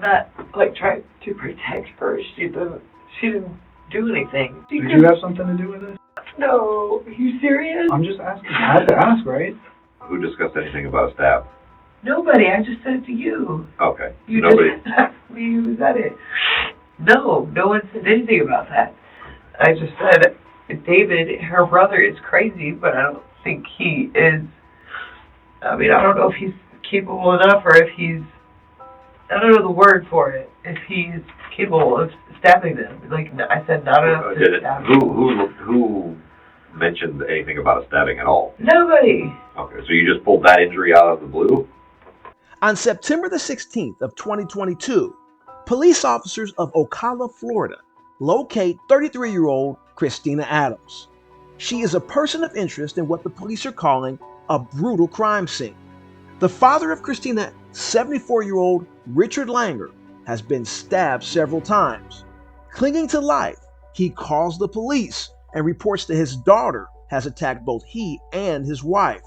Not like trying to protect her. She didn't do anything. Did you have something to do with this? No. Are you serious? I'm just asking. I have to ask, right? Who discussed anything about a stab? Nobody. I just said it to you. Okay. You Nobody. just asked me who said it. No one said anything about that. I just said David, her brother, is crazy, but I don't think he is. I mean, I don't know if he's capable enough or if he's, I don't know the word for it, if he's capable of stabbing them. Like I said, not enough to stab them. Who mentioned anything about a stabbing at all? Nobody. Okay, so you just pulled that injury out of the blue? On September the 16th of 2022, police officers of Ocala, Florida, locate 33-year-old Christina Adams. She is a person of interest in what the police are calling a brutal crime scene. The father of Christina, 74-year-old Richard Langer, has been stabbed several times. Clinging to life, he calls the police and reports that his daughter has attacked both he and his wife.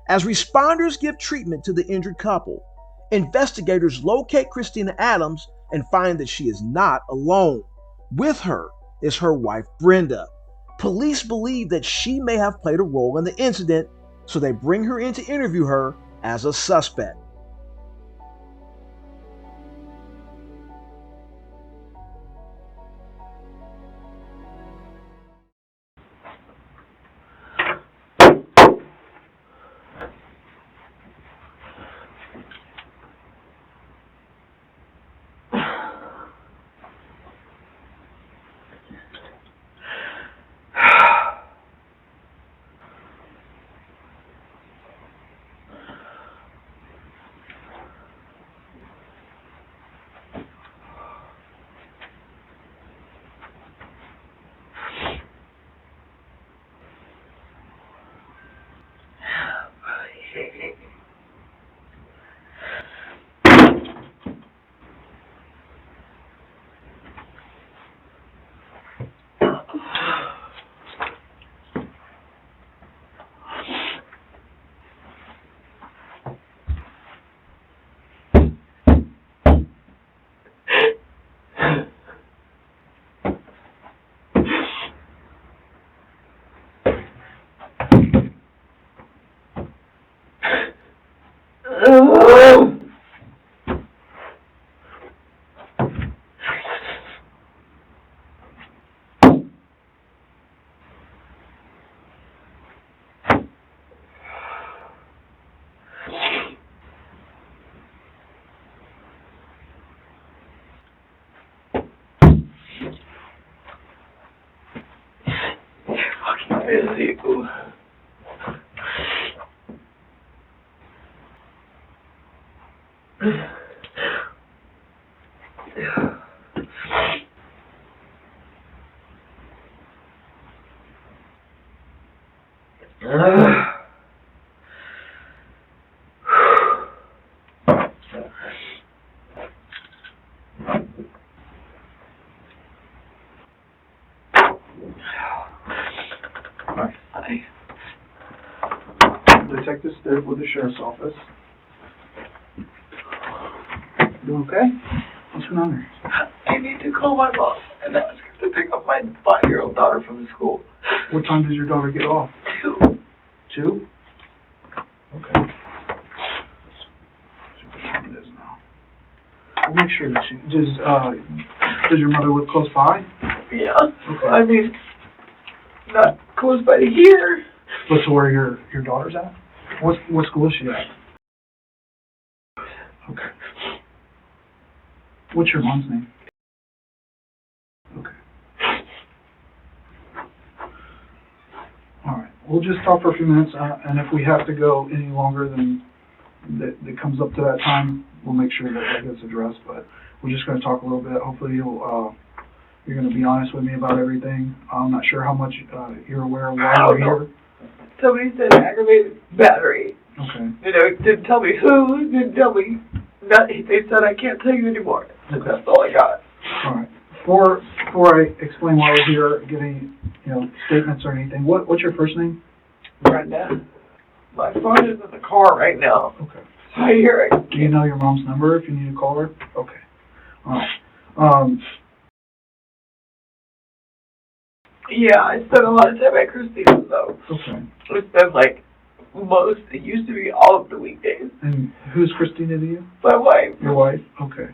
As responders give treatment to the injured couple, investigators locate Christina Adams and find that she is not alone. With her is her wife, Brenda. Police believe that she may have played a role in the incident, so they bring her in to interview her as a suspect. Detective Stiff with the Sheriff's Office. You okay? What's going on there? I need to call my mom and ask her to pick up my 5-year-old daughter from the school. What time does your daughter get off? 2. 2? Okay. See what time it is now. We'll make sure that she does your mother live close by? Yeah. Okay. I mean, not close by to here. But so where your daughter's at? What school is she at? Okay. What's your mom's name? Okay. All right. We'll just talk for a few minutes, and if we have to go any longer than that comes up to that time, we'll make sure that gets addressed. But we're just going to talk a little bit. Hopefully you're going to be honest with me about everything. I'm not sure how much you're aware of why we're here. Somebody said aggravated battery. Okay. You know, didn't tell me who, didn't tell me nothing. They said I can't tell you anymore. Okay. That's all I got. All right. Before I explain why we're here, get any statements or anything. What's your first name? Brenda. My phone is in the car right now. Okay. So I hear it. Do you know your mom's number if you need to call her? Okay. Yeah, I spent a lot of time at Christina's, though. Okay. I spent, like, it used to be all of the weekdays. And who's Christina to you? My wife. Your wife? Okay.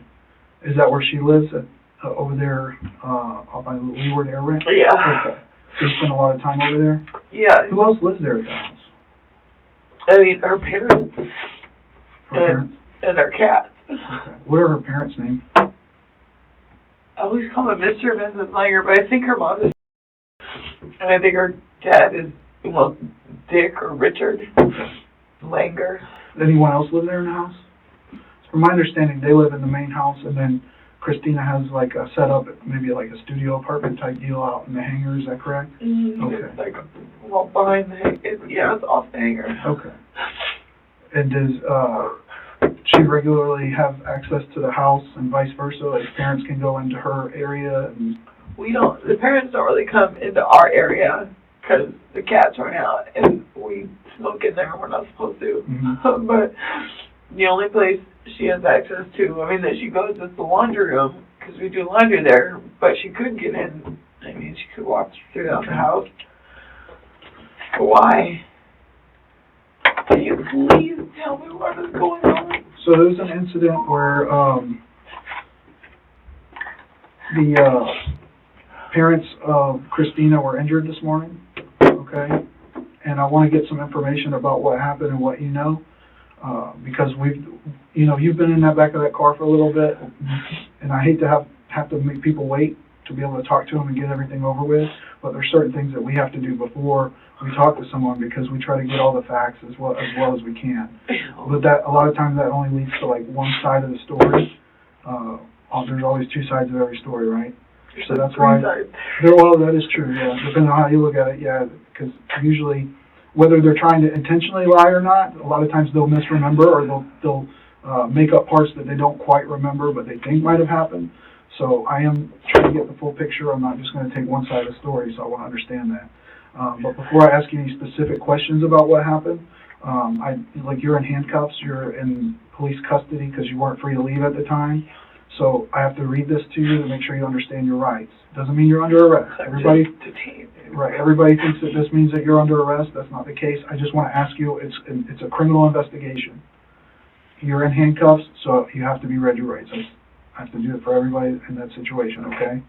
Is that where she lives, over there, up by Leeward Air Ranch? Yeah. Okay. So you spend a lot of time over there? Yeah. Who else lives there at the house? I mean, her parents. Her parents? And her cat. Okay. What are her parents' names? I always call them Mr. and Mrs. Langer, but I think her mom is. And I think her dad is, well, Dick or Richard Langer. Anyone else live there in the house? From my understanding, they live in the main house, and then Christina has like a setup, maybe like a studio apartment type deal out in the hangar. Is that correct? Mm-hmm. Okay. It's like, well, behind the hangar. Yeah, it's off the hangar. Okay. And does she regularly have access to the house and vice versa? Like parents can go into her area and... The parents don't really come into our area because the cats run out and we smoke in there and we're not supposed to. Mm-hmm. But the only place she has access to, I mean, that she goes is the laundry room because we do laundry there, but she could get in. I mean, she could walk throughout the house. But why? Can you please tell me what is going on? So there was an incident where the parents of Christina were injured this morning, okay? And I want to get some information about what happened and what you know, because you've been in that back of that car for a little bit, and I hate to have to make people wait to be able to talk to them and get everything over with, but there's certain things that we have to do before we talk to someone because we try to get all the facts as well as we can. But that a lot of times that only leads to like one side of the story. There's always two sides of every story, right? So that's why, well, that is true, yeah, depending on how you look at it, yeah, because usually, whether they're trying to intentionally lie or not, a lot of times they'll misremember or they'll make up parts that they don't quite remember but they think might have happened. So I am trying to get the full picture. I'm not just going to take one side of the story, so I want to understand that. But before I ask you any specific questions about what happened, you're in handcuffs, you're in police custody because you weren't free to leave at the time. So I have to read this to you to make sure you understand your rights. Doesn't mean you're under arrest. Everybody thinks that this means that you're under arrest. That's not the case. I just want to ask you, it's a criminal investigation. You're in handcuffs, so you have to be read your rights. I have to do it for everybody in that situation, okay?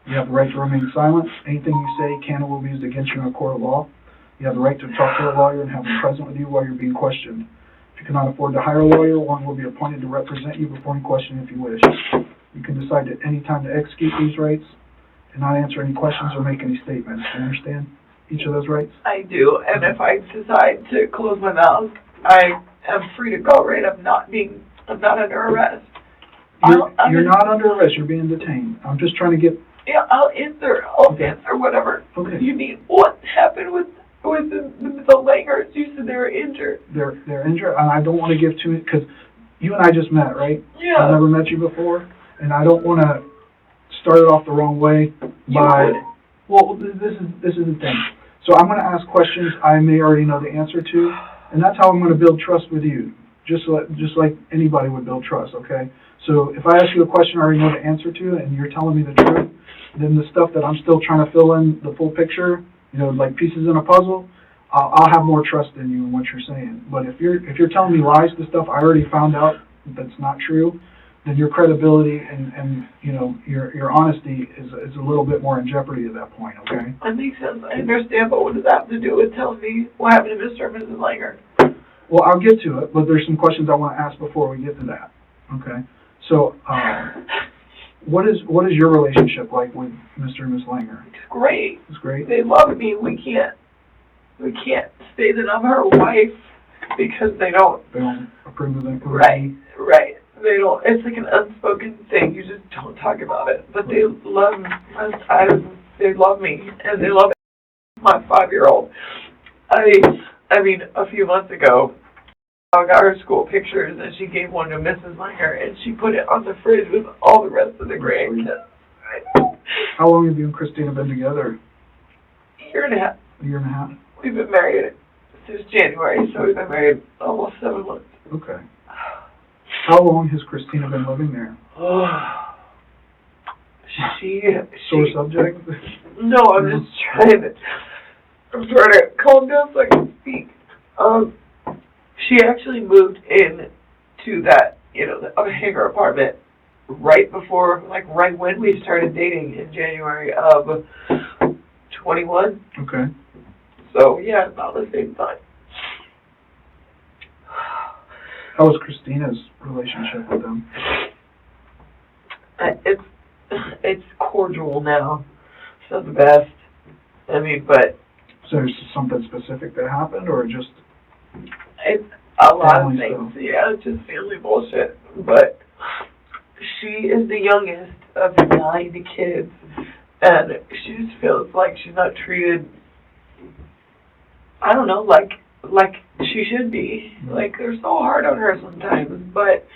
You have the right to remain silent. Anything you say can or will be used against you in a court of law. You have the right to talk to a lawyer and have him present with you while you're being questioned. If you cannot afford to hire a lawyer, one will be appointed to represent you before any question if you wish. You can decide at any time to execute these rights and not answer any questions or make any statements. Do you understand each of those rights? I do, and if I decide to close my mouth, I am free to go, right? I'm not under arrest. You're not under arrest. You're being detained. I'm just trying to get... Yeah, I'll answer whatever you need. What happened with the Langers? You said they were injured. They're injured, and I don't want to give too much, because you and I just met, right? Yeah. I've never met you before, and I don't want to start it off the wrong way by... Well, this is the thing. So I'm going to ask questions I may already know the answer to, and that's how I'm going to build trust with you, just like anybody would build trust, okay? So if I ask you a question I already know the answer to, and you're telling me the truth, then the stuff that I'm still trying to fill in the full picture, like pieces in a puzzle, I'll have more trust in you and what you're saying. But if you're telling me lies to stuff I already found out that's not true, then your credibility and your honesty is a little bit more in jeopardy at that point, okay? That makes sense. I understand, but what does that have to do with telling me what happened to Mr. and Mrs. Langer? Well, I'll get to it, but there's some questions I want to ask before we get to that, okay? So, what is your relationship like with Mr. and Ms. Langer? It's great. It's great. They love me. We can't say that I'm her wife because they don't. They don't approve of that. Right. They don't. It's like an unspoken thing. You just don't talk about it. But they love me. They love me, and they love my 5-year-old. I mean, a few months ago, I got her school pictures, and she gave one to Mrs. Langer, and she put it on the fridge with all the rest of the grandkids. How long have you and Christina been together? A year and a half. A year and a half? We've been married since January, so we've been married almost 7 months. Okay. How long has Christina been living there? Sore subject? No, I'm trying to calm down so I can speak. She actually moved in to that, the hangar apartment right before, right when we started dating in January of 21. Okay. So, yeah, about the same time. How was Christina's relationship with them? It's cordial now. It's not the best. I mean, but... So there's something specific that happened, or just... It's a lot of family things. stuff? Yeah, it's just family bullshit. But she is the youngest of 9 kids, and she just feels like she's not treated, I don't know, like she should be. Like, they're so hard on her sometimes, but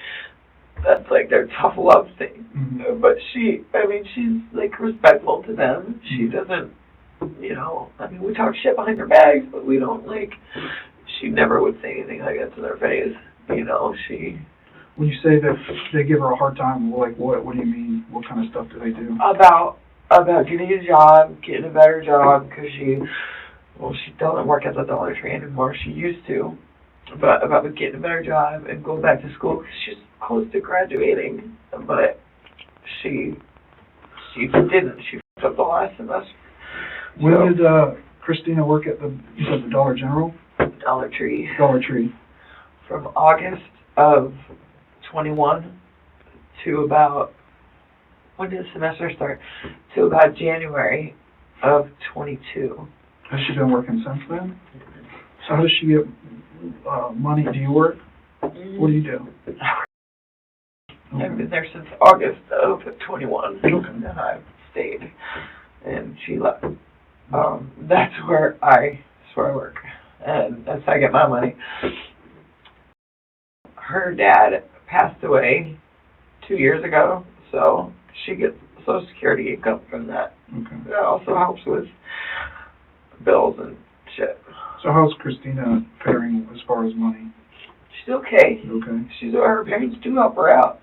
that's like their tough love thing. Mm-hmm. But she's respectful to them. She doesn't, we talk shit behind their backs, but we don't, she never would say anything like that to their face. She... When you say that they give her a hard time, what do you mean? What kind of stuff do they do? About getting a job, getting a better job, because she doesn't work at the Dollar Tree anymore. She used to. But about getting a better job and going back to school, because she's close to graduating. But she didn't. She fucked up the last semester. When did Christina work at you said the Dollar General? Dollar Tree. Dollar Tree. From August of 21 to about, when did the semester start? To about January of 22. Has she been working since then? So how does she get money? Do you work? What do you do? I've been there since August of 21. Okay. And I've stayed. And she left. That's where I work. And that's how I get my money. Her dad passed away 2 years ago, so she gets Social Security income from that. Okay. That also helps with bills and shit. So how's Christina faring as far as money? She's okay. Okay. Her parents do help her out.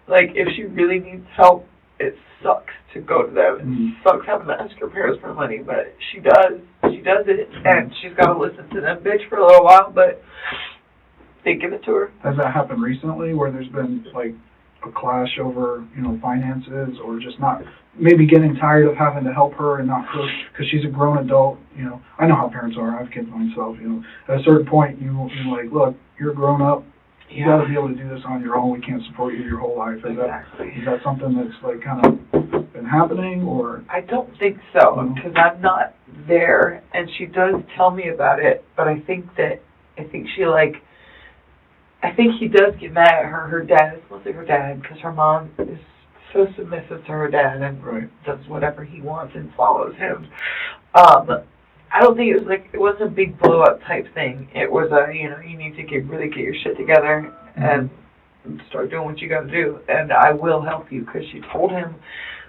If she really needs help, it sucks to go to them. It sucks having to ask her parents for money, but she does. She does it, and she's got to listen to them bitch for a little while, but they give it to her. Has that happened recently, where there's been a clash over finances, or just not maybe getting tired of having to help her and not her because she's a grown adult? I know how parents are. I have kids myself. At a certain point, you're like, look, you're grown up. You got to be able to do this on your own. We can't support you your whole life. Is that something that's kind of been happening, or? I don't think so, because I'm not there, and she does tell me about it. But I think he does get mad at her. Her dad, it's mostly her dad, because her mom is so submissive to her dad and does whatever he wants and follows him. I don't think it wasn't a big blow up type thing. It was you need to really get your shit together and start doing what you got to do. And I will help you, because she told him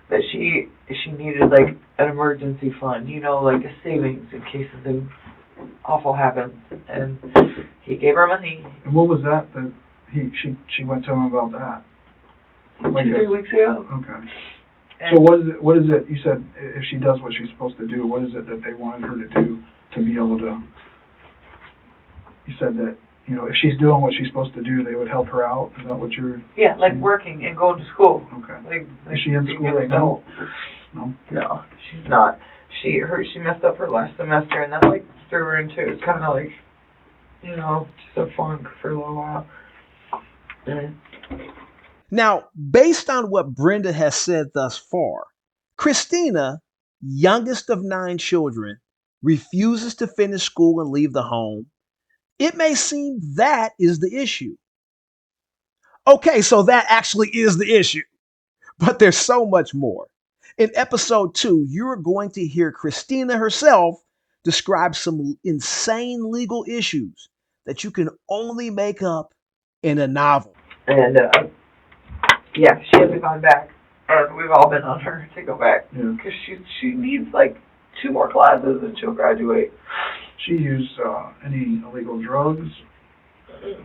that she needed an emergency fund, a savings in case something awful happens. And he gave her money. And what was that she went to him about that? 2-3 weeks ago. Okay. So what is it, you said if she does what she's supposed to do, what is it that they wanted her to do to be able to, you said that, if she's doing what she's supposed to do, they would help her out? Is that what you're... Yeah, working and going to school. Okay. Is she in school right now? No? No, she's not. She messed up her last semester, and that threw her into, it's kind of just a funk for a little while. Now, based on what Brenda has said thus far, Christina, youngest of 9 children, refuses to finish school and leave the home. It may seem that is the issue. Okay, so that actually is the issue, but there's so much more. In episode 2, you're going to hear Christina herself describe some insane legal issues that you can only make up in a novel. And, yeah, she hasn't gone back. And we've all been on her to go back. Because she needs, 2 more classes and she'll graduate. She used any illegal drugs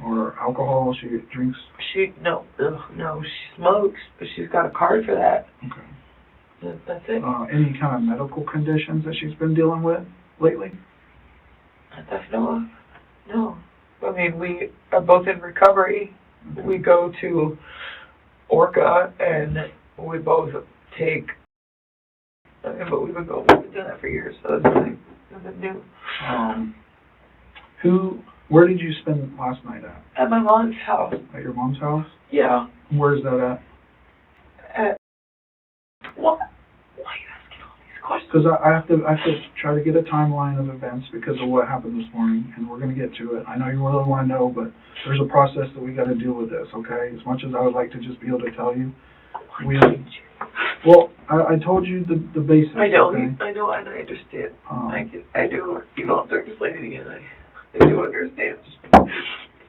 or alcohol? She drinks? No, she smokes, but she's got a card for that. Okay. That's it. Any kind of medical conditions that she's been dealing with lately? Not that I know of. No. I mean, we are both in recovery. We go to Orca, and we both take, but we've been doing that for years, so it's nothing new. Where did you spend last night at? At my mom's house. At your mom's house? Yeah. Where's that at? What? Why are you asking all these questions? Because I have to try to get a timeline of events because of what happened this morning, and we're going to get to it. I know you really want to know, but there's a process that we got to deal with this, okay? As much as I would like to just be able to tell you, I told you the basics. I know, okay? I know, and I understand. I do. You don't have to explain it again. I do understand.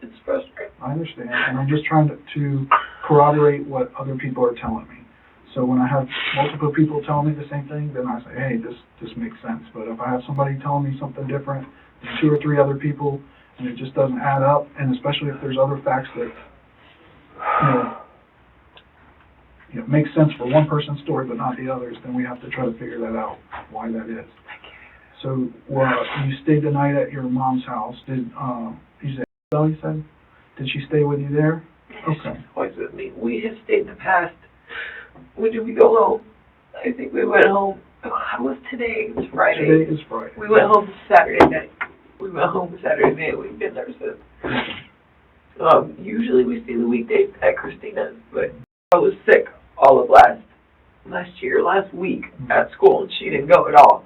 It's frustrating. I understand, and I'm just trying to corroborate what other people are telling me. So when I have multiple people telling me the same thing, then I say, hey, this makes sense. But if I have somebody telling me something different than 2 or 3 other people, and it just doesn't add up, and especially if there's other facts that, make sense for one person's story but not the others, then we have to try to figure that out, why that is. So you stayed the night at your mom's house. Did you said? Did she stay with you there? Okay. She's always with me. We have stayed in the past. When did we go home? I think we went home. How was today? It was Friday. Today is Friday. We went home Saturday night. We've been there since. Usually we stay the weekdays at Christina's, but I was sick all of last week at school, and she didn't go at all.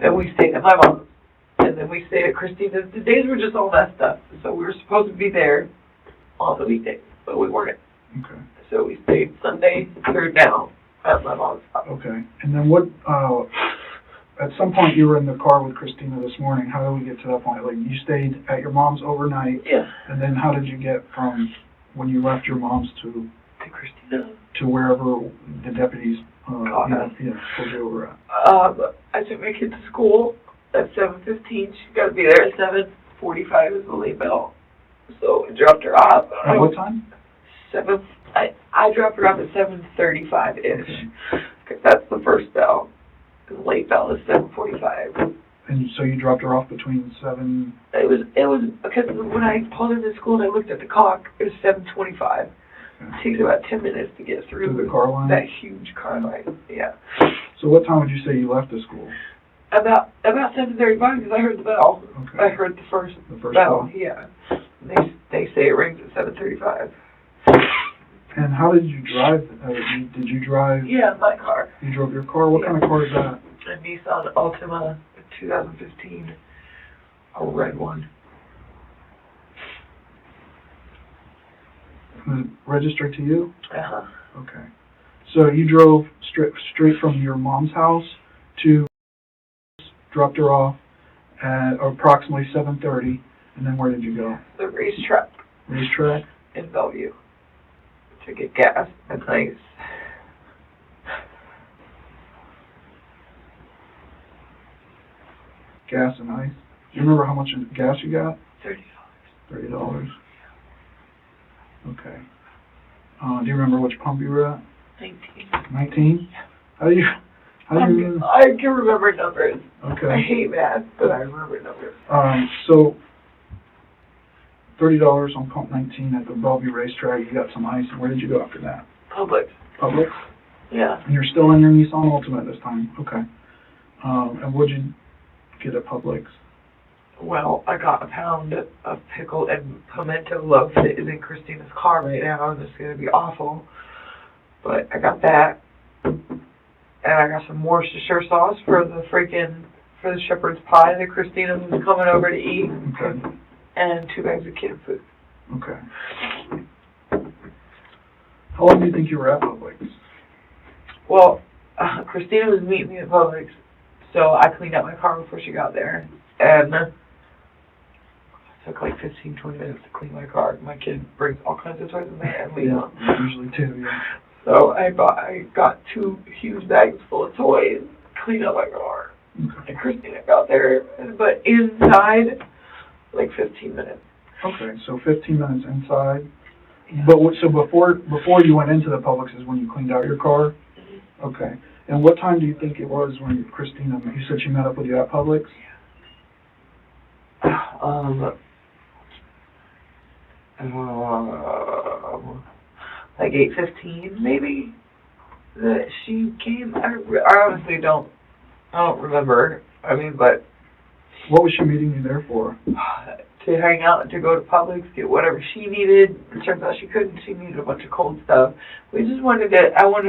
And we stayed at my mom's, and then we stayed at Christina's. The days were just all messed up, so we were supposed to be there on the weekdays, but we weren't. Okay. So we stayed Sunday through now at my mom's house. Okay. And then at some point you were in the car with Christina this morning. How did we get to that point? Like, you stayed at your mom's overnight. Yeah. And then how did you get from when you left your mom's to Christina? To wherever the deputies pulled you over at? I took my kid to school at 7:15. She's got to be there at 7:45 is the late bell. So I dropped her off. At what time? I dropped her off at 7:35-ish, because that's the first bell. The late bell is 7:45. And so you dropped her off between 7... It was because when I pulled into school and I looked at the clock, it was 7:25. It takes about 10 minutes to get through the car line? That huge car line. Yeah. So what time would you say you left the school? About 7:35, because I heard the bell. Okay. I heard the first bell. Yeah. They say it rings at 7:35. And how did you drive? Did you drive? Yeah, my car. You drove your car? What kind of car is that? A Nissan Altima 2015, a red one. Was it registered to you? Uh-huh. Okay. So you drove straight from your mom's house to, dropped her off at approximately 7:30, and then where did you go? The racetrack. Racetrack? In Bellevue. To get gas and ice. Gas and ice? Do you remember how much gas you got? $30. $30. Okay. Do you remember which pump you were at? 19. 19? How do you I can remember numbers. Okay. I hate math, but I remember numbers. So $30 on pump 19 at the Bellevue racetrack. You got some ice. And where did you go after that? Publix. Publix? Yeah. And you're still in your Nissan Altima this time. Okay. And what'd you get at Publix? Well, I got a pound of pickled and pimento loaf that is in Christina's car right now, and it's going to be awful. But I got that. And I got some Worcestershire sauce for the shepherd's pie that Christina was coming over to eat. Okay. And 2 bags of canned food. Okay. How long do you think you were at Publix? Well, Christina was meeting me at Publix, so I cleaned out my car before she got there. And it took like 15, 20 minutes to clean my car. My kid brings all kinds of toys in there and leaves them. Usually too, yeah. So I got 2 huge bags full of toys, cleaned out my car. Okay. And Christina got there, but inside, like 15 minutes. Okay, so 15 minutes inside. Yeah. But so before you went into the Publix is when you cleaned out your car, Okay. And what time do you think it was when Christina, you said she met up with you at Publix? Like 8:15 maybe. That she came. I honestly don't remember. I mean, but What was she meeting you there for? to hang out and to go to Publix, get whatever she needed. It turns out she couldn't. She needed a bunch of cold stuff. I wanted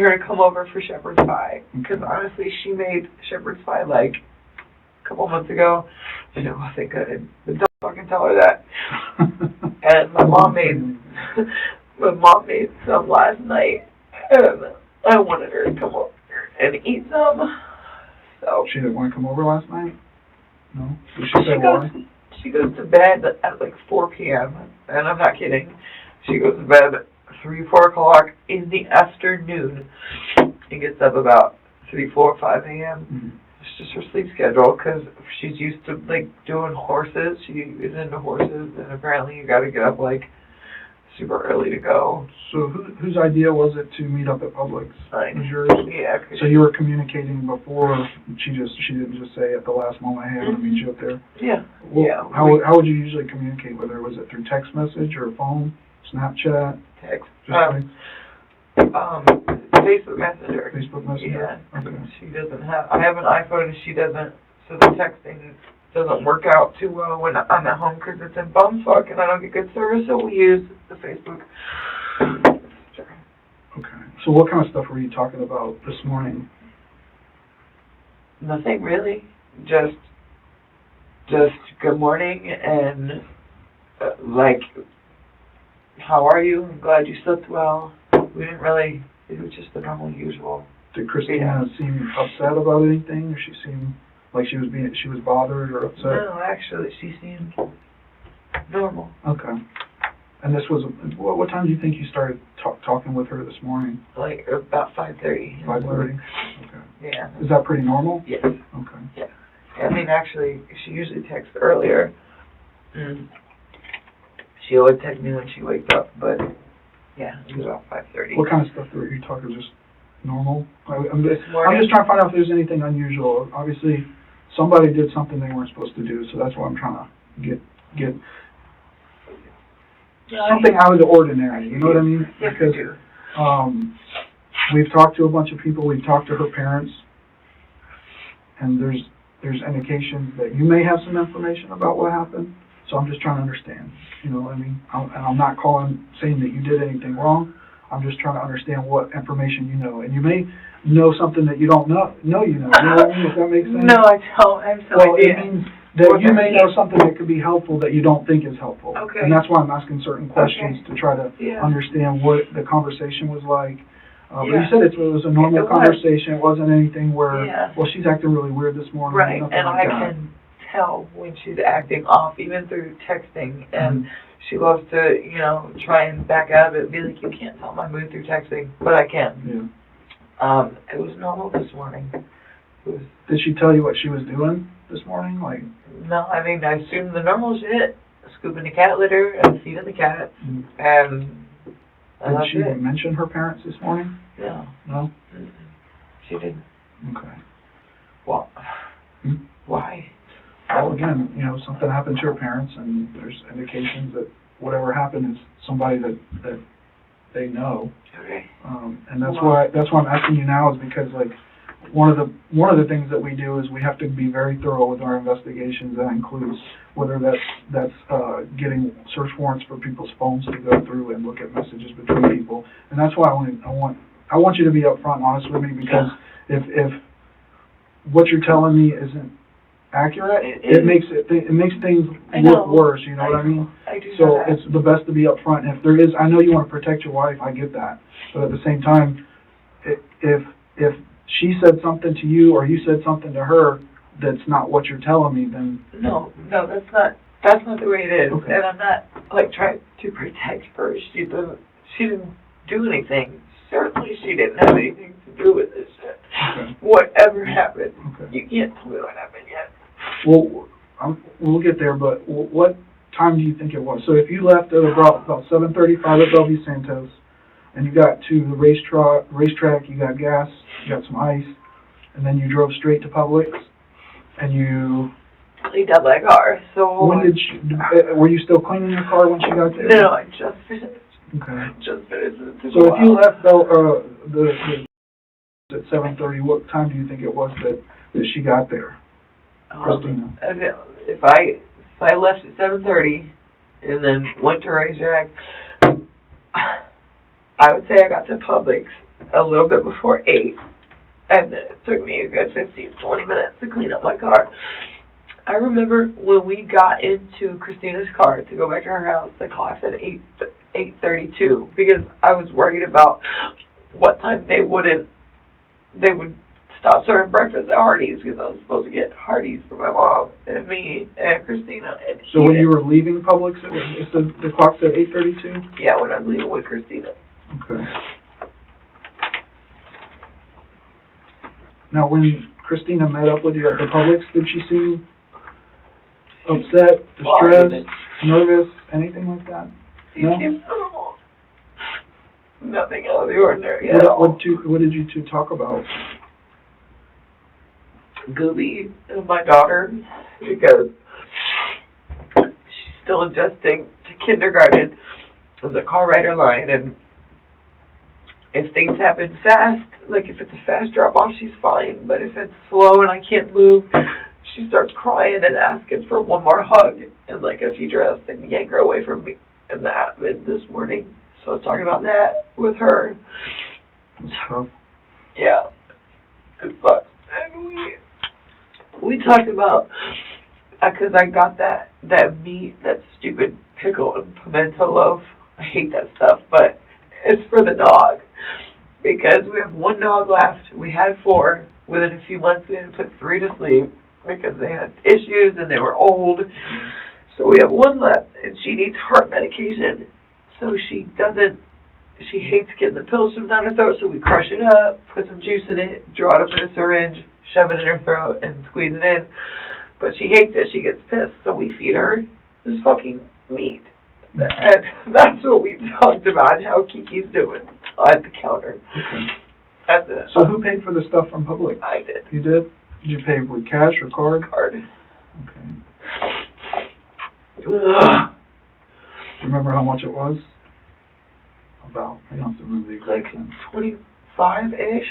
her to come over for shepherd's pie. Because honestly, she made shepherd's pie like a couple months ago. And it wasn't good. But don't fucking tell her that. And my mom made some last night. And I wanted her to come over and eat some. So She didn't want to come over last night? No? Did she say why? She goes to bed at like 4 p.m. And I'm not kidding. She goes to bed at 3, 4 o'clock in the afternoon and gets up about 3, 4, 5 a.m. Mm-hmm. It's just her sleep schedule because she's used to like doing horses. She is into horses, and apparently you got to get up like super early to go. So whose idea was it to meet up at Publix? Like, Was yours? Yeah. So you were communicating before, she didn't just say at the last moment, hey, I'm going to meet you up there? Yeah. Well, yeah. How would you usually communicate? Whether was it through text message or phone, Snapchat? Text. Just text? Facebook Messenger. Facebook Messenger? Yeah. Okay. She doesn't have. I have an iPhone and she doesn't. So the texting doesn't work out too well when I'm at home because it's in bumfuck and I don't get good service. So we use the Facebook. Okay. So what kind of stuff were you talking about this morning? Nothing really. Just good morning and like, how are you? I'm glad you slept well. We didn't really. It was just the normal usual. Did Christina seem upset about anything, or she seemed like she was bothered or upset? No, actually, she seemed normal. Okay. And this was what time do you think you started talking with her this morning? Like about 5:30. 5:30. Okay. Yeah. Is that pretty normal? Yes. Okay. Yeah. I mean, actually, she usually texts earlier. She always texts me when she wakes up, but yeah, it was about 5:30. What kind of stuff were you talking? Just normal? I'm This just morning? trying to find out if there's anything unusual. Obviously, somebody did something they weren't supposed to do, so that's why I'm trying to get something out of the ordinary. You know what I mean? Yes, Because I do. we've talked to a bunch of people. We've talked to her parents, and there's indications that you may have some information about what happened. So I'm just trying to understand. You know what I mean? I'm not saying that you did anything wrong. I'm just trying to understand what information you know, and you may know something that you don't know. You know what I mean? If that makes sense. No, I don't. I have no idea. It means that you may know something that could be helpful that you don't think is helpful. Okay. And that's why I'm asking certain questions to try to Yeah. understand what the conversation was like. But Yeah. you said it was a normal It was. conversation. It wasn't anything where, Yeah. well, she's acting really weird this morning. Right, nothing and like I that. can tell when she's acting off, even through texting, and she loves to, try and back out of it and be like, you can't tell my mood through texting, but I can. Yeah. It was normal this morning. Did she tell you what she was doing this morning? Like, No, I mean, I assumed the normal shit, scooping the cat litter and feeding the cats, and did that's she it. mention her parents this morning? No, No? she didn't. Okay. Well, Hmm? why? Well, again, something happened to your parents, and there's indications that whatever happened is somebody that they know. Okay. And that's why I'm asking you now, is because like one of the things that we do is we have to be very thorough with our investigations. That includes whether that's getting search warrants for people's phones to go through and look at messages between people. And that's why I want you to be upfront and honest with me, because if what you're telling me isn't accurate, it makes things look worse. You know what I mean? I do. So it's the best to be upfront. If there is, I know you want to protect your wife. I get that, but at the same time, if she said something to you or you said something to her that's not what you're telling me, then No, that's not the way it is. Okay. And I'm not like trying to protect her. She didn't do anything. Certainly she didn't have anything to do with this shit. Okay. Whatever happened, Okay. you can't tell me what happened yet. Well, we'll get there. But what time do you think it was? So if you left at about 7:35 at Bellevue Santos, and you got to the racetrack, you got gas got some ice, and then you drove straight to Publix, and you... Cleaned up my car, so... When did she... were you still cleaning your car when she got there? No, I just finished. Okay. Just finished. So if you left at 7:30, what time do you think it was that she got there, Christina? If I left at 7:30 and then went to racetrack, I would say I got to Publix a little bit before 8, and it took me a good 15-20 minutes to clean up my car. I remember when we got into Christina's car to go back to her house, the clock said 8:32 because I was worried about what time they would stop serving breakfast at Hardee's because I was supposed to get Hardee's for my mom and me and Christina. And so when you were leaving Publix, the clock said 8:32? Yeah, when I was leaving with Christina. Okay. Now, when Christina met up with you at the Publix, did she seem upset, distressed, nervous, anything like that? No? Nothing out of the ordinary at all. What did you two talk about? Gooby and my daughter, because she's still adjusting to kindergarten with the car rider line, and if things happen fast, like if it's a fast drop off, she's fine, but if it's slow and I can't move, she starts crying and asking for one more hug, and like if you dress and yank her away from me. And that happened this morning, so I was talking about that with her. So, yeah, it sucks. And we talked about, because I got that meat, that stupid pickle and pimento loaf. I hate that stuff, but it's for the dog, because we have one dog left. We had 4. Within a few months, we had to put 3 to sleep because they had issues and they were old. So we have 1 left, and she needs heart medication. So she hates getting the pills from down her throat, so we crush it up, put some juice in it, draw it up in a syringe, shove it in her throat, and squeeze it in. But she hates it, she gets pissed, so we feed her this fucking meat. And that's what we talked about, how Kiki's doing at the counter. Okay. That's it. So who paid for the stuff from Publix? I did. You did? Did you pay with cash or card? Card. Okay. Do you remember how much it was? About, I don't have to remember the exact Like cents. 25-ish.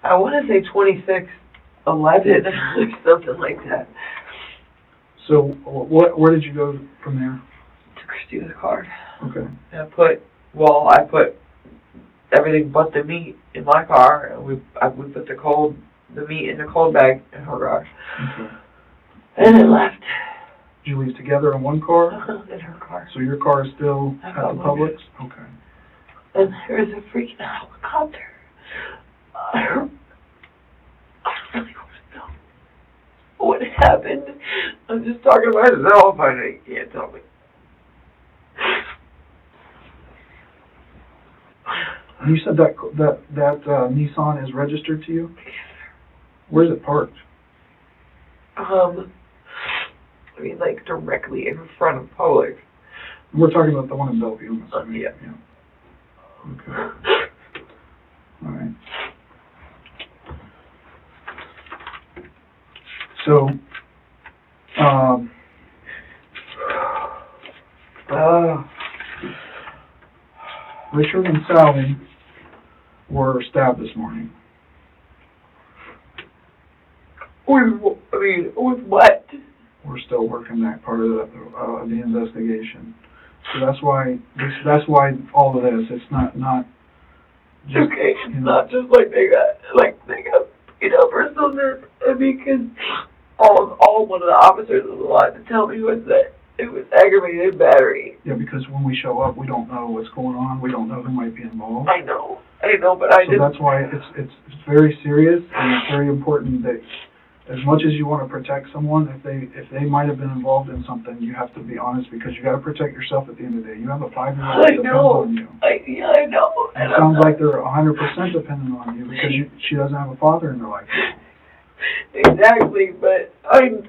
I want to say 26.11 or something like that. So where did you go from there? To Christina's car. Okay. And I put everything but the meat in my car, and we put the meat in the cold bag in her car. Okay. And then left. Did you leave together in one car? In her car. So your car is still at the Publix? Okay. And there's a freaking helicopter. I really want to know what happened. I'm just talking about myself. I know you can't tell me. And you said that Nissan is registered to you? Where's it parked? I mean, like, directly in front of Publix. We're talking about the one in Bellevue. I'm assuming. Yeah. Okay. All right. So, Richard and Sally were stabbed this morning. With what? We're still working that part of the investigation. So that's why all of this. It's not just, okay. It's not just like they got or something. Because all one of the officers was allowed to tell me was that it was aggravated battery. Yeah, because when we show up, we don't know what's going on. We don't know who might be involved. I know, but I didn't. So that's why it's very serious, and it's very important that, as much as you want to protect someone, if they might have been involved in something, you have to be honest, because you got to protect yourself at the end of the day. You have a 5-year-old that depends on you. I know. It sounds like they're 100% dependent on you because she doesn't have a father in her life. Exactly, but I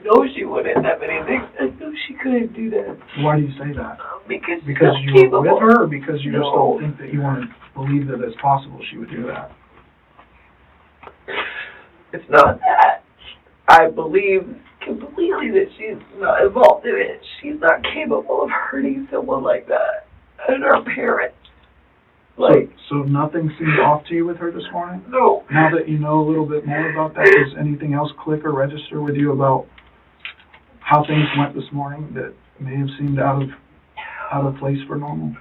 know she wouldn't have anything. I know she couldn't do that. Why do you say that? Because you were with her, or because you just don't think that you want to believe that it's possible she would do that? It's not that. I believe completely that she's not involved in it. She's not capable of hurting someone like that. And her parents. Like, so nothing seemed off to you with her this morning? no. Now that you know a little bit more about that, does anything else click or register with you about how things went this morning that may have seemed out of place for normal?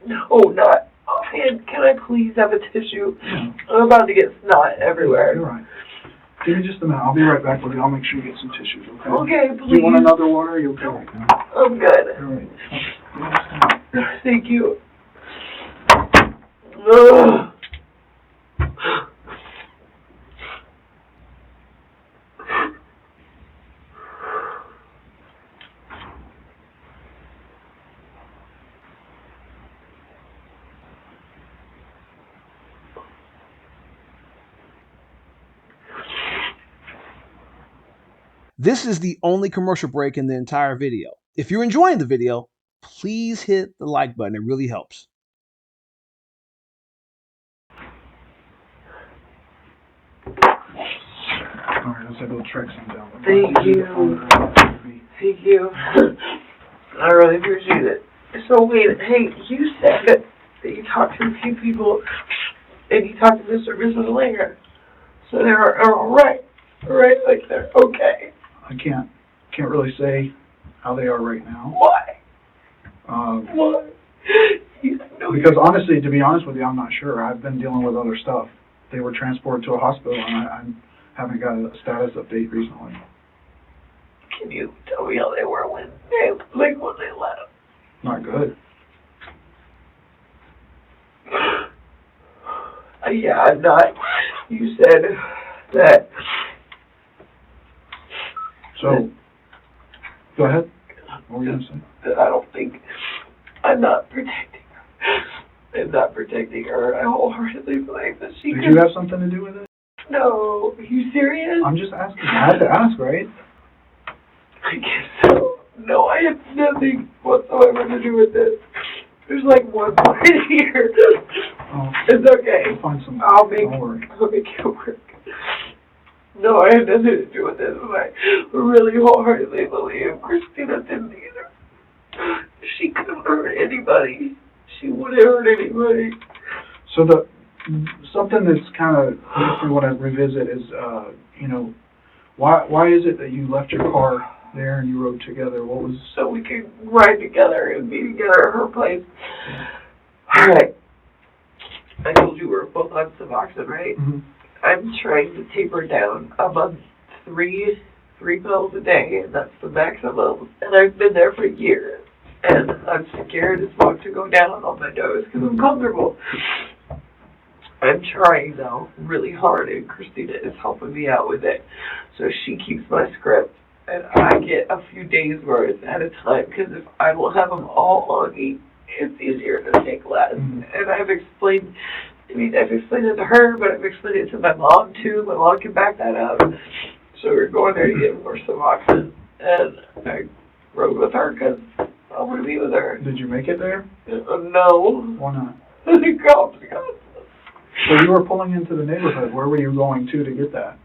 No, not offhand. Can I please have a tissue? Yeah. I'm about to get snot everywhere. You're right. Give me just a minute. I'll be right back with you. I'll make sure you get some tissues, okay? Okay, please. Do you want another water? Are you okay right now? I'm good. All right. Give me just a minute. Thank you. Ugh. This is the only commercial break in the entire video. If you're enjoying the video, please hit the like button. It really helps. All right, let's have a little track some down. Thank you. Thank you. I really appreciate it. So wait, hey, you said that you talked to a few people and you talked to Mr. and Mrs. Langer. So they're all right. Right? Like they're okay. I can't really say how they are right now. Why? Why? Because honestly, to be honest with you, I'm not sure. I've been dealing with other stuff. They were transported to a hospital, and I haven't got a status update recently. Can you tell me how they were when they left? Not good. Yeah, I'm not. You said that. So, go ahead. What were you going to say? That I don't think I'm not protecting her. I'm not protecting her. I wholeheartedly believe that she Did could. you have something to do with it? No. Are you serious? I'm just asking. I have to ask, right? I guess so. No, I have nothing whatsoever to do with this. There's like one point here. Oh, It's okay. we'll find some. I'll make it work. No, I had nothing to do with this. I really wholeheartedly believe Christina didn't either. She couldn't hurt anybody. She wouldn't hurt anybody. So something that's kind of makes me want to revisit is, why is it that you left your car there and you rode together? What was? So we could ride together and be together at her place. All right. I told you we were both on Suboxone, right? Mm-hmm. I'm trying to taper down above three pills a day, and that's the maximum. And I've been there for years. And I'm scared as fuck to go down on my dose because I'm comfortable. I'm trying, though, really hard, and Christina is helping me out with it. So she keeps my script, and I get a few days worth at a time, because if I don't have them all on me, it's easier to take less. Mm-hmm. And I've explained it to her, but I've explained it to my mom, too. My mom can back that up. So we're going there to get more Suboxone, and I rode with her because I want to be with her. Did you make it there? No. Why not? The cops got us. So you were pulling into the neighborhood. Where were you going to get that?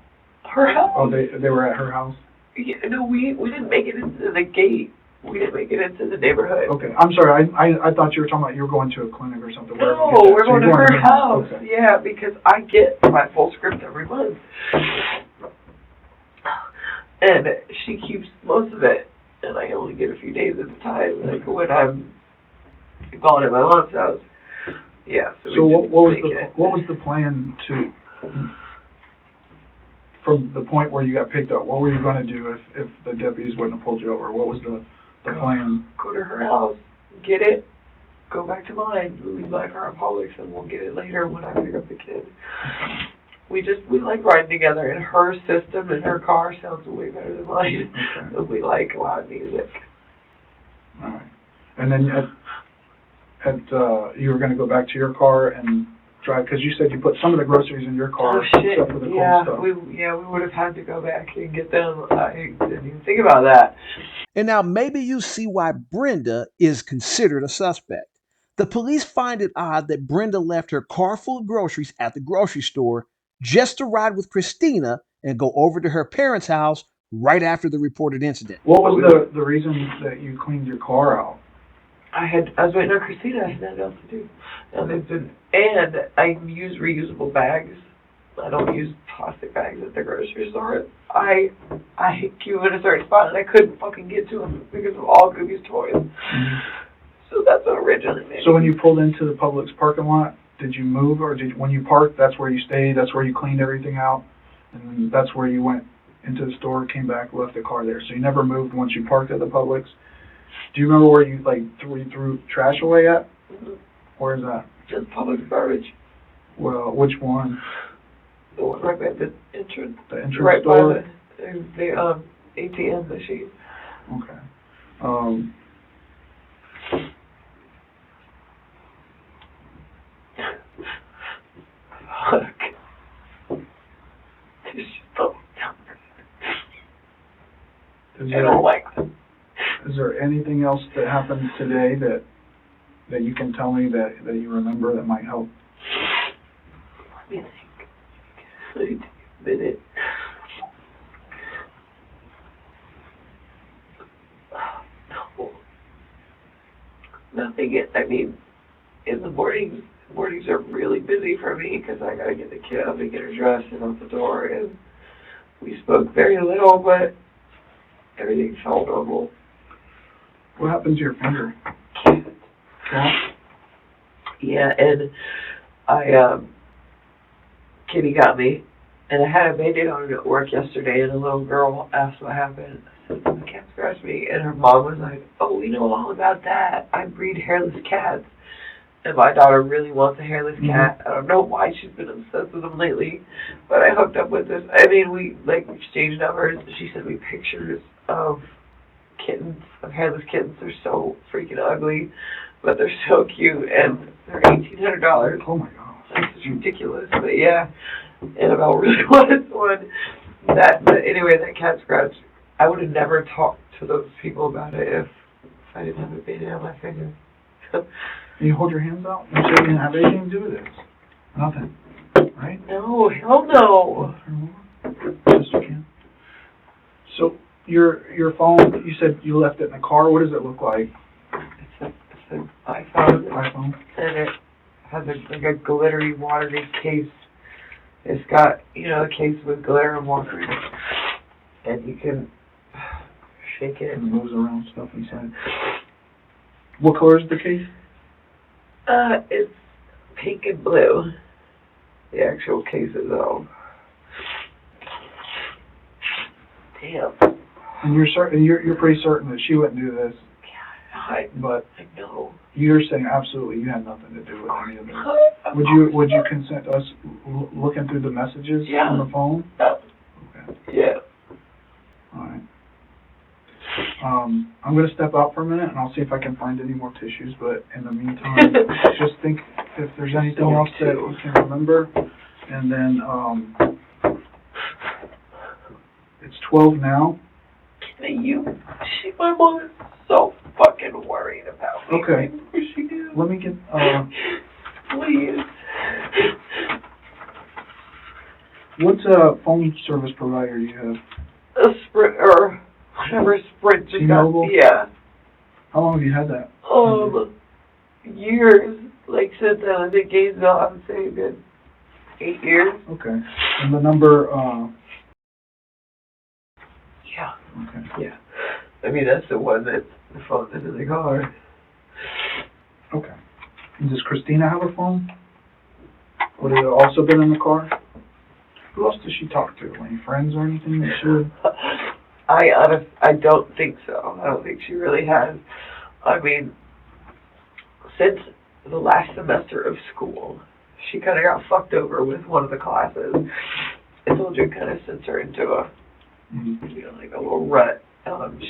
Her house. Oh, they were at her house? Yeah, no, we didn't make it into the gate. We didn't make it into the neighborhood. Okay, I'm sorry. I thought you were talking about you were going to a clinic or something. No, we're going to her house. Okay. Yeah, because I get my full script every month. And she keeps most of it, and I only get a few days at a time, like when I'm gone at my mom's house. Yeah. So what was the plan from the point where you got picked up? What were you going to do if the deputies wouldn't have pulled you over? What was the plan? Go to her house, get it, go back to mine, leave my car in Publix, and we'll get it later when I pick up the kid. We like riding together, and her system in her car sounds way better than mine. Okay. And we like loud music. All right. And then you were going to go back to your car and drive, because you said you put some of the groceries in your car. Oh shit! Except for the Yeah, cold stuff. we would have had to go back and get them. I didn't even think about that. And now maybe you see why Brenda is considered a suspect. The police find it odd that Brenda left her car full of groceries at the grocery store just to ride with Christina and go over to her parents' house right after the reported incident. What was the reason that you cleaned your car out? I was waiting on Christina. I had nothing else to do. And I use reusable bags. I don't use plastic bags at the grocery store. I queue in a certain spot and I couldn't fucking get to them because of all Goofy's toys. Mm-hmm. So that's what originally made. So when you pulled into the Publix parking lot, did you move, or when you parked, that's where you stayed, that's where you cleaned everything out, and that's where you went into the store, came back, left the car there? So you never moved once you parked at the Publix? Do you remember where you threw trash away at? Mm-hmm. Where is that? Just Publix garbage. Well, which one? The one right by the entrance. The entrance right door? By the ATM machine. Okay. Fuck. Just so I don't like them. Is there anything else that happened today that you can tell me that you remember that might help? Let me think. Let me take a minute. No. Nothing yet. I mean, in the mornings are really busy for me because I gotta get the kid up and get her dressed and out the door, and we spoke very little, but everything felt normal. What happened to your finger? Yeah, and Kitty got me, and I had a Band-Aid on it at work yesterday, and a little girl asked what happened. I said, the cat scratched me, and her mom was like, oh, we know all about that. I breed hairless cats. And my daughter really wants a hairless cat. I don't know why she's been obsessed with them lately, but I hooked up with this. I mean, we exchanged numbers. She sent me pictures of kittens, of hairless kittens. They're so freaking ugly, but they're so cute, and they're $1,800. Oh my god, it's ridiculous. But yeah, Annabelle really wanted one. Anyway, that cat scratch. I would have never talked to those people about it if I didn't have a Band-Aid on my finger. Can you hold your hands out? You said you didn't have anything to do with this. Nothing. Right? No, hell no. Yes, you can. So your phone, you said you left it in the car. What does it look like? It's an iPhone. iPhone. And it has a glittery, watery case. It's got, a case with glitter and water in it. And you can shake it. And it moves around stuff inside. What color is the case? It's pink and blue. The actual case is all. Damn. And you're pretty certain that she wouldn't do this. I know. You're saying absolutely you had nothing to do with any of this. Would you consent us looking through the messages on the phone? Okay. Yeah. All right. I'm going to step out for a minute, and I'll see if I can find any more tissues, but in the meantime, just think if there's anything else that you can remember, and then, it's 12 now. My mom is so fucking worried about me. Okay. She is. Let me get, Please. What, phone service provider do you have? A Sprint, or whatever Sprint just got. T-Mobile? Yeah. How long have you had that? Years. Since I was in Gainesville, I would say a good 8 years. Okay. And the number, Yeah. Okay. Yeah. I mean, that's the one the phone that's in the car. Okay. And does Christina have a phone? Would it have also been in the car? Who else does she talk to? Any friends or anything that she would? I don't think so. I don't think she really has. I mean, since the last semester of school, she kind of got fucked over with one of the classes. I told you, it kind of sent her into a, a little rut.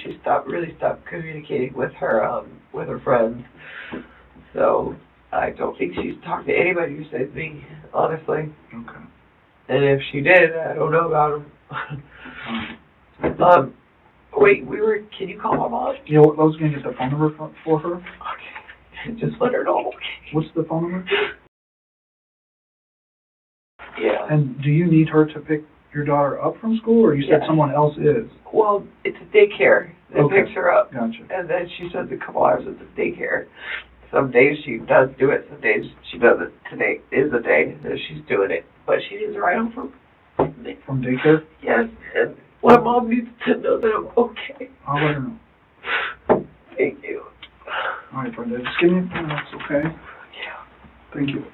She really stopped communicating with her friends. So I don't think she's talked to anybody besides me, honestly. Okay. And if she did, I don't know about them. Wait, can you call my mom? Yeah, I was going to get the phone number for her. Okay. Just let her know. What's the phone number? Yeah. And do you need her to pick your daughter up from school, or you said Yes. someone else is? Well, it's a daycare that Okay. picks her up. Gotcha. And then she spends a couple hours at the daycare. Some days she does do it, some days she doesn't. Today is the day that she's doing it. But she needs a ride home from Daycare? Yes, and my mom needs to know that I'm okay. I'll let her know. Thank you. All right, Brenda, just give me a minute, okay? Yeah. Thank you.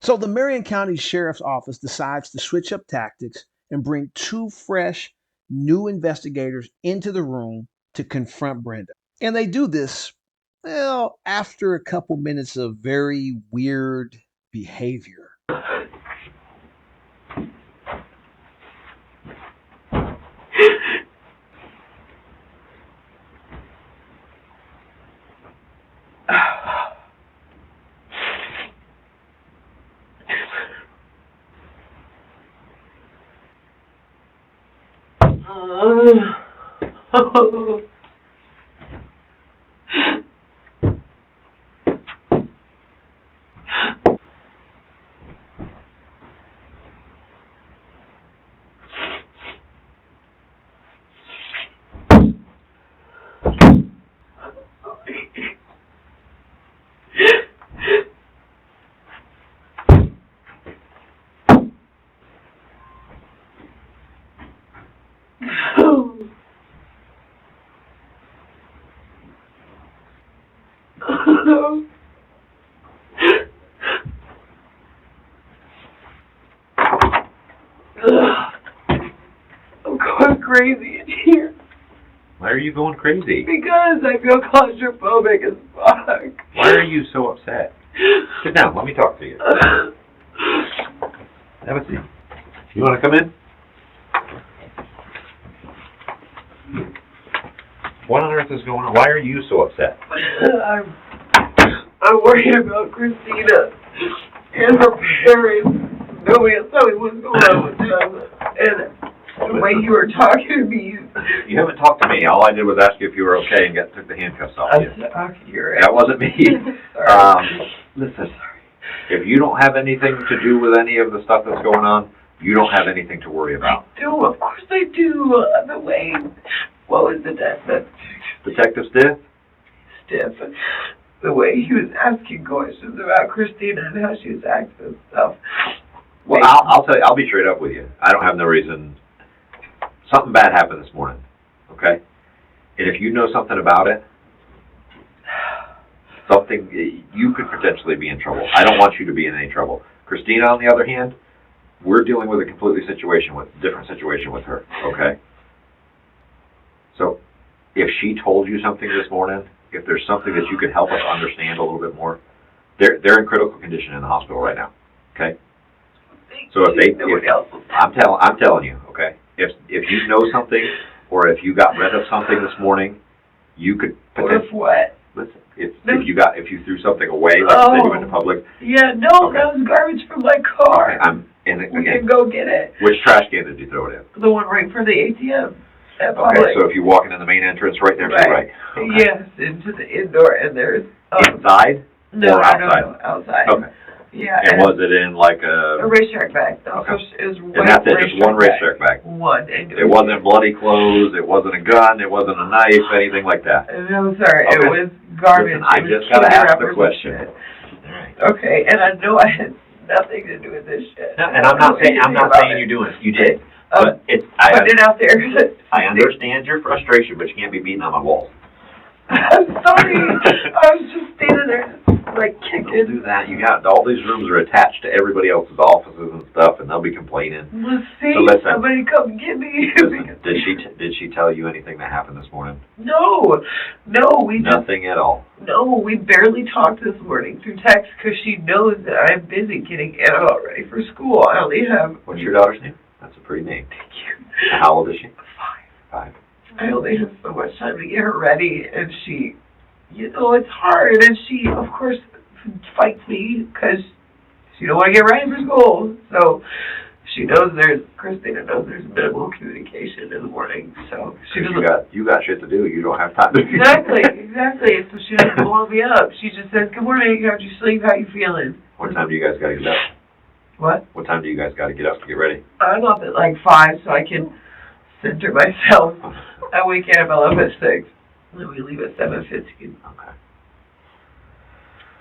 So the Marion County Sheriff's Office decides to switch up tactics and bring two fresh, new investigators into the room to confront Brenda. And they do this, well, after a couple minutes of very weird behavior. I'm going crazy in here Why are you going crazy? because I feel claustrophobic as fuck. Why are you so upset? Sit down. Let me talk to you. Have a seat. You want to come in? What on earth is going on? Why are you so upset? I'm worried about Christina and her parents. Nobody else tell me what's going on with them. And the way you were talking to me. You haven't talked to me. All I did was ask you if you were okay and took the handcuffs off you. You're right. That wasn't me. Sorry. Listen, if you don't have anything to do with any of the stuff that's going on, you don't have anything to worry about. I do, of course I do. The way, what was the Detective Stiff? Stiff. The way he was asking questions about Christina and how she was acting and stuff. Well, I'll tell you, I'll be straight up with you. I don't have no reason. Something bad happened this morning, okay? And if you know something about it, you could potentially be in trouble. I don't want you to be in any trouble. Christina, on the other hand, we're dealing with a completely different situation with her, okay? So, if she told you something this morning, if there's something that you could help us understand a little bit more, they're in critical condition in the hospital right now, okay? So I'm telling you, okay? If you know something, or if you got rid of something this morning, you could potentially. What? Listen, if you threw something away, like you said you went to public. Yeah, no, Okay. that was garbage from my car. Okay, We can go get it. Which trash can did you throw it in? The one right for the ATM at public. Okay, so if you walk into the main entrance, right there to the right. Okay. Yes, into the indoor, and there's Inside no, or outside? No, outside. Okay. Yeah. And was it in like a racetrack bag? No, Okay. so it was And that's it, just one racetrack bag. One. It wasn't bloody clothes, it wasn't a gun, it wasn't a knife, anything like that. No, sorry, Okay. it was garbage. Listen, I It was just gotta candy ask the wrappers and question. shit. Okay, and I know I had nothing to do with this shit. No, and I'm not saying you're doing it. You did. But put it out there. I understand your frustration, but you can't be beating on my walls. I'm sorry. I was just standing there, like Don't kicking. do that. You got all these rooms are attached to everybody else's offices and stuff, and they'll be complaining. Let's see. So listen. Somebody come get me. Listen, did she tell you anything that happened this morning? No, we just. Nothing at all. No, we barely talked this morning through text because she knows that I'm busy getting Anna all ready for school. I only have. What's your daughter's name? That's a pretty name. Thank you. How old is she? 5. Five. I only have so much time to get her ready, and she, it's hard, and she, of course, fights me because she don't want to get ready for school. So Christina knows there's minimal communication in the morning, so she doesn't. You got shit to do. You don't have time to. Exactly. So she doesn't blow me up. She just says, "Good morning. How'd you sleep? How you feeling?" What time do you guys got to get up? What? What time do you guys got to get up to get ready? I'm up at like 5, so I can center myself. I wake Annabelle up at 6. And then we leave at 7:15. Okay.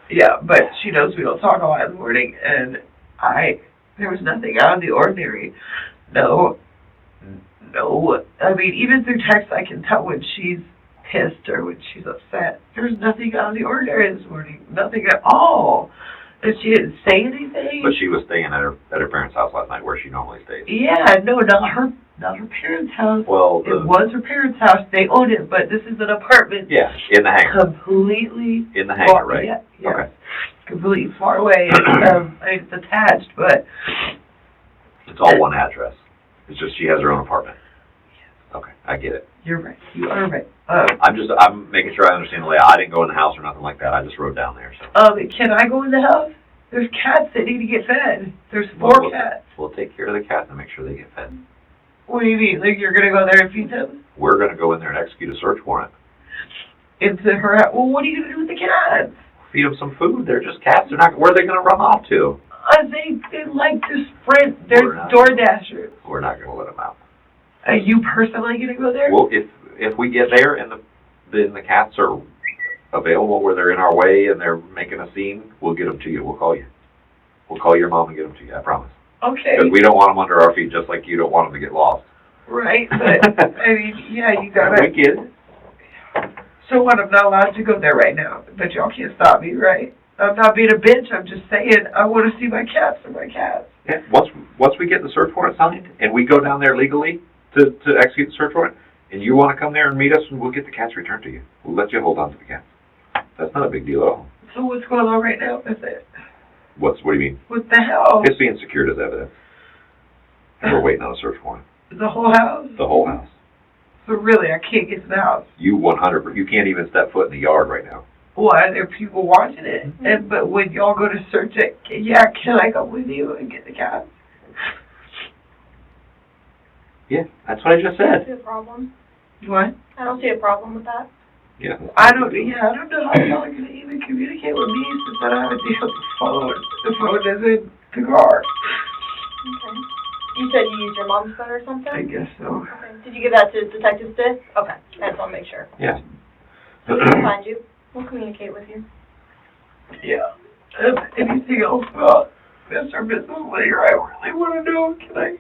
Yeah, but she knows we don't talk a lot in the morning, and there was nothing out of the ordinary. No. I mean, even through text, I can tell when she's pissed or when she's upset. There's nothing out of the ordinary this morning. Nothing at all. And she didn't say anything. But she was staying at her parents' house last night, where she normally stays. Yeah, no, not her parents' house. Well, it was her parents' house. They own it, but this is an apartment. Yeah, in the hangar. Completely. In the hangar, right? Yeah. Okay. Completely far away. And, it's attached, but it's all one address. It's just she has her own apartment. Okay, I get it. You're right. You are right. I'm making sure I understand the layout. I didn't go in the house or nothing like that. I just rode down there. So. Can I go in the house? There's cats that need to get fed. There's 4 cats. We'll take care of the cats and make sure they get fed. What do you mean? Like you're gonna go there and feed them? We're gonna go in there and execute a search warrant. Into her house? Well, what are you gonna do with the cats? Feed them some food. They're just cats. They're not. Where are they gonna run off to? They like to sprint. They're door dashers. We're not gonna let them out. Are you personally gonna go there? Well, if we get there and the cats are available where they're in our way and they're making a scene, we'll get them to you. We'll call you. We'll call your mom and get them to you. I promise. Okay. Because we don't want them under our feet, just like you don't want them to get lost. Right, but I mean, yeah, you gotta. We get it. So what? I'm not allowed to go there right now, but y'all can't stop me, right? I'm not being a bitch. I'm just saying I want to see my cats and my cats. Yeah. Once we get the search warrant signed and we go down there legally to execute the search warrant, and you want to come there and meet us, and we'll get the cats returned to you. We'll let you hold on to the cats. That's not a big deal at all. So what's going on right now with it? What do you mean? What the hell? It's being secured as evidence. And we're waiting on a search warrant. The whole house? The whole house. So really, I can't get to the house? You 100%. You can't even step foot in the yard right now. Why? There are people watching it. But when y'all go to search it, can I come with you and get the cats? Yeah, that's what I just said. I don't see a problem. What? I don't see a problem with that. Yeah. I don't know how y'all are going to even communicate with me since I don't have a deal with the phone. The phone is in the car. Okay. You said you used your mom's phone or something? I guess so. Okay. Did you give that to Detective Stitt? Okay. I just want to make sure. Yeah. We can find you. We'll communicate with you. Yeah. Anything else about Mr. Business later I really want to know? I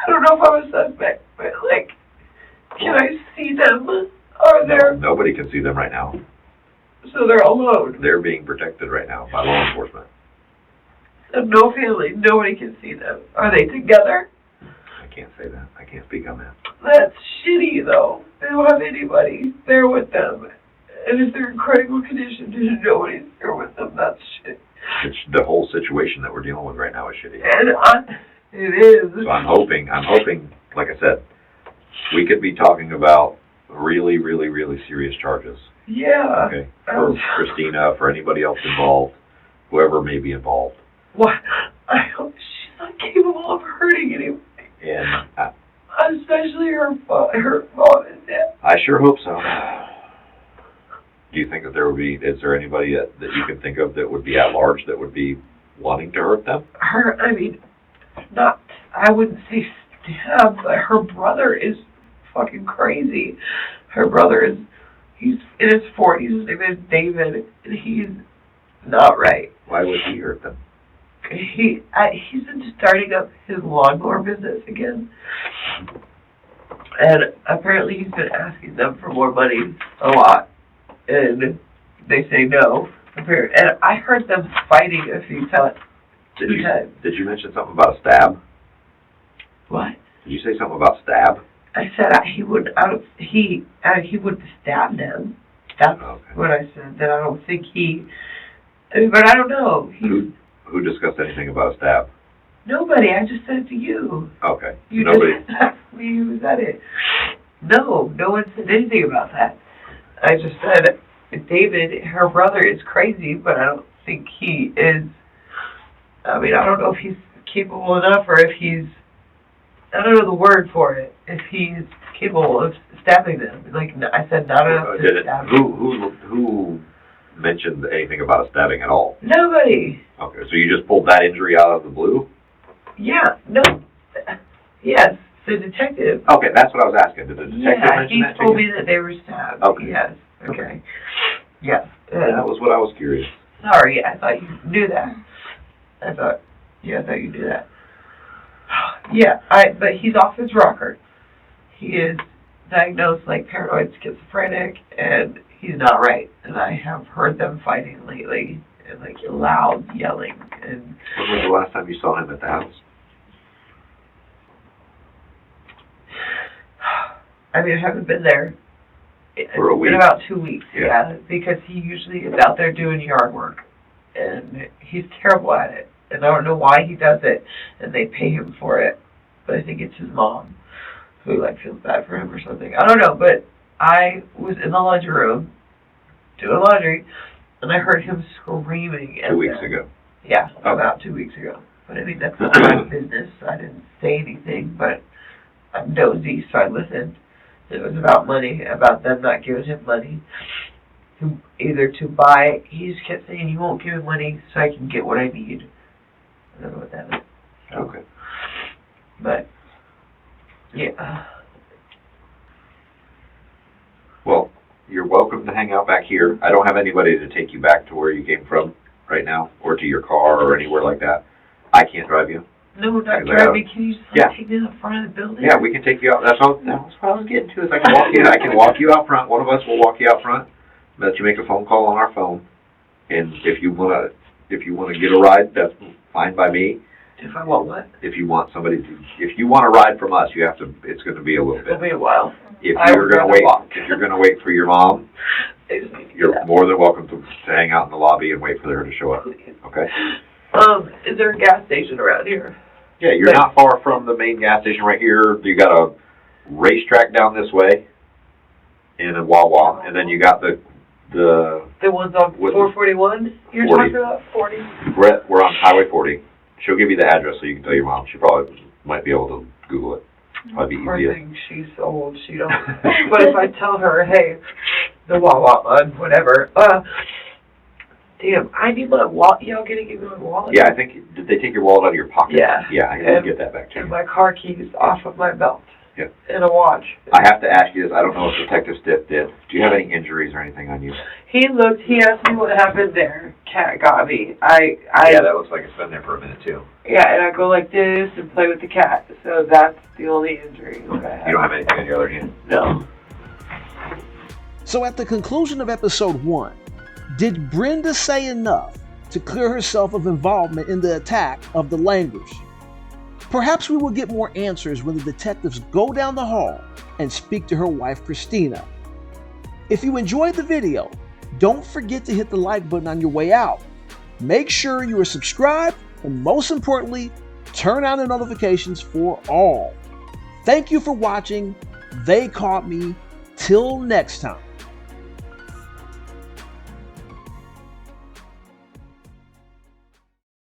don't know if I'm a suspect, but can I see them? Nobody can see them right now. So they're alone? They're being protected right now by law enforcement. And no family, nobody can see them. Are they together? I can't say that. I can't speak on that. That's shitty, though. They don't have anybody there with them. And if they're in critical condition and nobody's there with them, that's shit. It's the whole situation that we're dealing with right now is shitty. And it is. So I'm hoping, like I said, we could be talking about really, really, really serious charges. Yeah. Okay. For Christina, for anybody else involved, whoever may be involved. What? I hope she's not capable of hurting anybody. And especially her mom and dad. I sure hope so. Do you think that is there anybody that you can think of that would be at large that would be wanting to hurt them? I wouldn't say stab, but her brother is fucking crazy. Her brother he's in his 40s, his name is David, and he's not right. Why would he hurt them? He's been starting up his lawnmower business again. And apparently he's been asking them for more money a lot. And they say no. And I heard them fighting a few times. Did you mention something about a stab? What? Did you say something about stab? I said he would stab them. That's what I said. That I don't think but I don't know. Who discussed anything about a stab? Nobody. I just said it to you. Okay. You Nobody. just asked me who said it. No one said anything about that. I just said, David, her brother, is crazy, but I don't think he is, I mean, I don't know if he's capable enough or if he's, I don't know the word for it, if he's capable of stabbing them. Like I said, not enough to stab them. Who mentioned anything about a stabbing at all? Nobody. Okay, so you just pulled that injury out of the blue? Yeah, no. Yes, the detective. Okay, that's what I was asking. Did the detective mention that to you? He told me that they were stabbed. Okay. Yes. Okay. Yes. That was what I was curious. Sorry, I thought you knew that. I thought you knew that. Yeah, but he's off his rocker. He is diagnosed like paranoid schizophrenic, and he's not right. And I have heard them fighting lately, and like loud yelling. And when was the last time you saw him at the house? I mean, I haven't been there. For a week. It's been about 2 weeks, yeah, because he usually is out there doing yard work, and he's terrible at it. And I don't know why he does it, and they pay him for it. But I think it's his mom who like feels bad for him or something. I don't know, but I was in the laundry room doing laundry, and I heard him screaming. 2 weeks ago. Yeah, about 2 weeks ago. But I mean, that's not my business. So I didn't say anything, but I'm nosy, so I listened. It was about money, about them not giving him money. Either to buy, he just kept saying, you won't give me money so I can get what I need. I don't know what that is. Okay. But, yeah. Well, you're welcome to hang out back here. I don't have anybody to take you back to where you came from right now, or to your car or anywhere like that. I can't drive you. No, not drive me. Can you just take me to the front of the building? Yeah, we can take you out. That's what I was getting to. Is I can walk you out front. One of us will walk you out front. Let you make a phone call on our phone, and if you wanna get a ride, that's fine by me. If I want what? If you want a ride from us, you have to. It's going to be a little bit. It'll be a while. If you're going to wait for your mom, you're more than welcome to hang out in the lobby and wait for her to show up. Okay. Is there a gas station around here? Yeah, you're not far from the main gas station right here. You got a racetrack down this way, and a Wawa, and then you got the ones on 441. You're 40. talking about 40. We're on Highway 40. She'll give you the address so you can tell your mom. She probably might be able to Google it. Probably be easier. Poor thing, she's old. She don't. But if I tell her, hey, the Wawa on whatever. Damn, I need my wallet. Y'all gonna give me my wallet? Yeah, I think, did they take your wallet out of your pocket? Yeah. Yeah, I can get that back to you. And my car keys off of my belt. Yeah. And a watch. I have to ask you this. I don't know if Detective Stiff did. Do you have any injuries or anything on you? He asked me what happened there. Cat got me. Yeah, that looks like it's been there for a minute, too. Yeah, and I go like this and play with the cat. So that's the only injury. Okay. You don't have anything on your other hand? No. So at the conclusion of episode 1, did Brenda say enough to clear herself of involvement in the attack of the Langers? Perhaps we will get more answers when the detectives go down the hall and speak to her wife, Christina. If you enjoyed the video, don't forget to hit the like button on your way out. Make sure you are subscribed, and most importantly, turn on the notifications for all. Thank you for watching. They Caught Me. Till next time.